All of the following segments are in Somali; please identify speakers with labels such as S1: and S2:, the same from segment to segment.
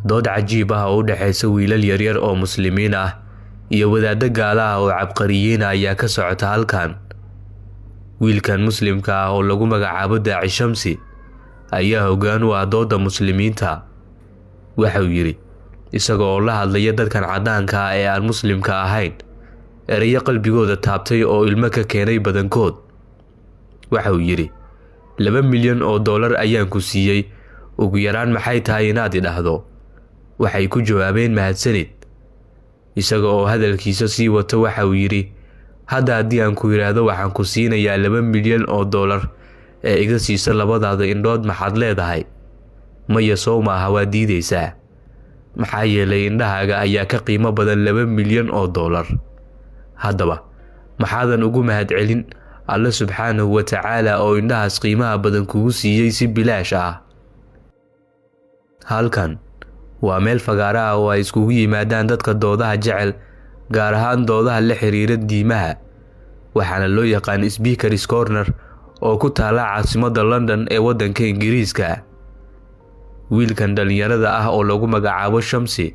S1: dood cajiib ah oo u dhaxaysa wiilal yaryar oo muslimiin ah iyo wadaaddo gaala ah oo cabqariyiin ah ayaa ka socota halkan. wiilkan muslimka ah oo lagu magacaabo Daaci Shamsi ayaa hoggaan u ah dooda muslimiinta. waxa uu yiri isagoo la hadlaya dadkan cadaanka ah ee aan muslimka ahayn erayo qalbigooda taabtay oo ilmo ka keenay badankood. waxa uu yiri 2 milyan oo dollar ayaan ku siiyay, ugu yaraan maxay tahay inaad idhaahdo? waxay ku jawaabeen mahadsanid. isaga oo hadalkiisa sii wato waxa uu yiri hadda haddii aan ku yiraahdo waxaan ku siinayaa 2 milyan oo dollar ee iga siisa labadaada indhood maxaad leedahay? maya soo maaha waa diidaysaa. maxaa yeelay indhahaaga ayaa ka qiimo badan 2 milyan oo dollar. haddaba maxaadan ugu mahadcelin Alle subxaanahu wa tacaala oo indhahaas qiimaha badan kugu siiyay si bilaash ah? halkan waa meel fagaara ah oo ay iskugu yimaadaan dadka doodaha jecel, gaar ahaan doodaha la xiriira diimaha, waxaana loo yaqaan Speaker's Corner oo ku taala caasimadda London ee waddanka Ingiriiska. wiilkan dhalinyarada ah oo lagu magacaabo Shamsi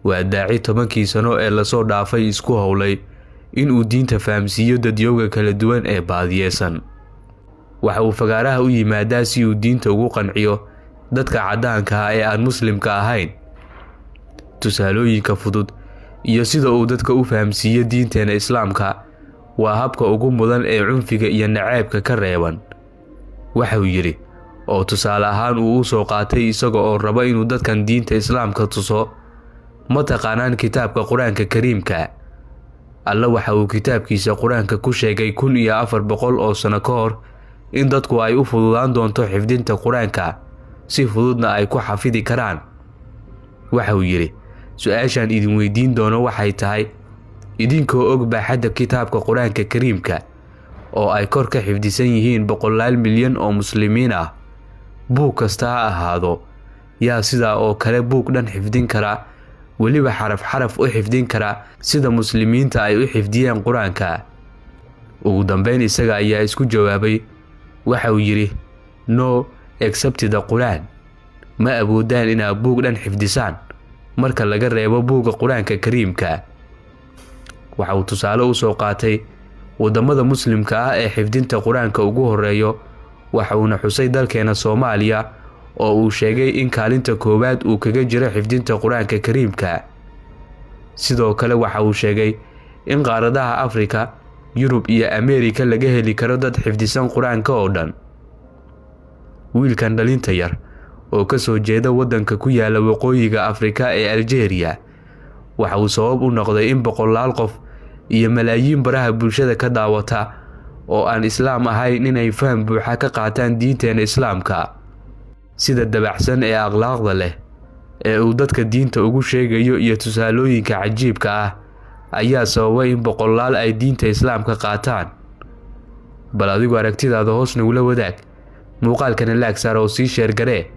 S1: waa daaci 10 sano ee la soo dhaafay isku howlay inuu diinta fahamsiiyo dadyowga kala duwan ee baadiyeysan. waxa uu fagaaraha u yimaadaa si uu diinta ugu qanciyo dadka cadaanka ah ee aan muslimka ahayn. tusaalooyinka fudud iyo sida uu dadka u fahamsiiyo diinteena Islaamka waa habka ugu mudan ee cunfiga iyo nacaybka ka reeban. waxa uu yiri oo tusaale ahaan uu soo qaatay isaga oo raba inuu dadkan diinta Islaamka tuso. ma taqaanaan kitaabka Quraanka Kariimka? Alla waxa uu kitaabkiisa Quraanka ku sheegay 1400 oo sano ka hor in dadku ay u fududaan doonto xifdinta Quraanka, si fududna ay ku xafidi karaan. waxa uu yiri su'aashan idin weydiin doono waxay tahay, idinkoo og baaxadda kitaabka Quraanka Kariimka oo ay kor ka xifdisan yihiin 100 milyan oo muslimiin ah, buug kasta ha ahaado, yaa sidaa oo kale buug dhan xifdin kara, weliba xaraf u xifdin kara sida muslimiinta ay u xifdiyeen Quraanka? ugu dambeyn isaga ayaa isku jawaabay. waxa uu yiri no except the Quran. ma awoodaan inaad buug dhan xifdisaan marka laga reebo buugga Quraanka Kariimka. waxa uu tusaale u soo qaatay wadamada muslimka ah ee xifdinta Quraanka ugu horeeyo, waxa uuna xusay dalkeena Soomaaliya oo uu sheegay in kaalinta koowaad uu kaga jiro xifdinta Quraanka Kariimka. sidoo kale waxa uu sheegay in qaaradaha Afrika, Yurub iyo Ameerika laga heli karo dad xifdisan Quraanka oo dhan. wiilkan dhalinta yar oo ka soo jeeda waddanka ku yaala waqooyiga Afrika ee Algeria waxa uu sabab u noqday in 100 qof iyo malaayiin baraha bulshada ka daawata oo aan Islaam ahayn inay faham buuxa ka qaataan diinteena Islaamka. sida dabacsan ee akhlaaqda leh ee uu dadka diinta ugu sheegayo iyo tusaalooyinka cajiibka ah ayaa sababay in 100 ay diinta Islaamka qaataan. bal adigu aragtidaada hoos nagula wadaag, muuqaalkana laag saar oo sii sheer garee